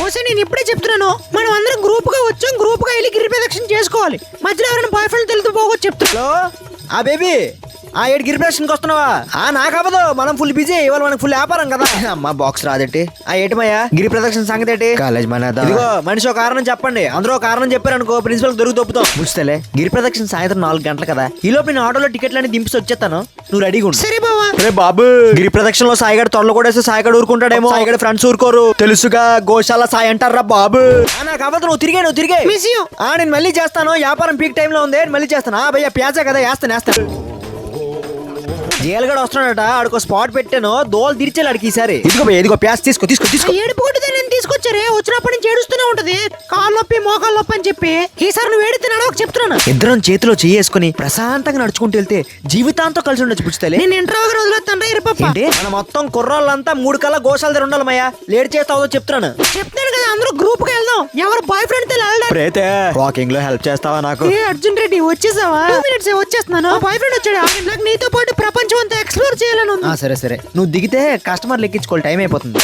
ఓసే నేను ఇప్పుడే చెప్తున్నాను, మనం అందరం గ్రూప్ గా వచ్చాం, గ్రూప్ గా వెళ్ళి గిరి ప్రదక్షిణ చేసుకోవాలి. మధ్యలో ఎవరైనా బాయ్ ఫ్రెండ్ తెలుతూ పోవచ్చు చెప్తున్నా. ఆ బేబీ ఏడు గిరి ప్రదర్శనకి వస్తున్నావా? నాకు అవ్వదు, మనం ఫుల్ బిజీ, ఇవాళ మనకు ఫుల్ వ్యాపారం కదా. అమ్మా బాక్స్ రాదటి. ఏటమయ్యా గిరి ప్రదర్శన సంగతి ఏంటి? కాలేజ్ మన ఇదిగో మనిషి ఒక కారణం చెప్పండి, అందరూ కారణం చెప్పారు అనుకో ప్రిన్సిపల్ దొరికి దొప్పుతాం. ముచ్చలే గిరి ప్రదర్శన సాయంత్రం 4 గంటలు కదా, ఈ లోపు నేను ఆటోలో టికెట్లన్నీ దింపి వచ్చేస్తాను, నువ్వు రెడీగా ఉండు. సరే బావా. రే బాబు, గిరి ప్రదక్షిణలో సాయిగడ తొడలు కూడా వేస్తే సాయిగడ ఊరుకుంటాడేమో, సాయిగడ ఫ్రెండ్స్ ఊరుకోరు తెలుసుగా, గోశాల సాయి అంటారా బాబు. నాకు అవ్వదు, నువ్వు తిరిగే మిస్ యూ. నేను మళ్ళీ చేస్తాను, వ్యాపారం పీక్ టైంలో ఉంది, మళ్ళీ చేస్తాను. భయ్యా ప్యాజా కదా, వేస్తాను. జైలుగడ వస్తున్నాడట, ఆడికో స్పాట్ పెట్టాను, దోలు తీర్చాలి ఆడికి ఈసారి. ఇదిగో ప్యాస్ తీసుకో. ఏడుపు కొట్టితే నేను తీసుకొచ్చారే, వచ్చినప్పటి నుంచి ఏడుస్తూనే ఉంటది, కాళ్ళు నొప్పి మోకాలు నొప్పి అని చెప్పి. ఈసారి నువ్వు ఏడితే నడవకు చెప్తున్నాను. ఇద్దరం చేతిలో చేసుకుని ప్రశాంతంగా నడుచుకుంటూ వెళ్తే జీవితాంతం కలిసి ఉండొచ్చు పుచ్చుతలే. నేను ఇంటర్వ్యూకి వదిలేస్తాను ఇరపప్ప. మన మొత్తం కుర్రాళ్ళంతా 3 కల్లా గోశాల దగ్గర ఉండాలమ్మయ్యా, లేట్ చేస్తావో చెప్తున్నాను కదా, అందరూ గ్రూప్ గా వెళ్దాం, ఎవరు బాయ్ ఫ్రెండ్ తో వెళ్ళడానికి. వాకింగ్ లో హెల్ప్ చేస్తావా నాకు? అర్జున్ రెడ్డి వచ్చేసావా? 2 minutes వచ్చేస్తున్నాను. బాయ్ ఫ్రెండ్ వచ్చాడు, నాకు నీతో పాటు ప్రపంచం అంతా ఎక్స్ప్లోర్ చేయాలని ఉంది. సరే నువ్వు దిగితే కస్టమర్లు ఎక్కించుకోవాలి, టైం అయిపోతుంది.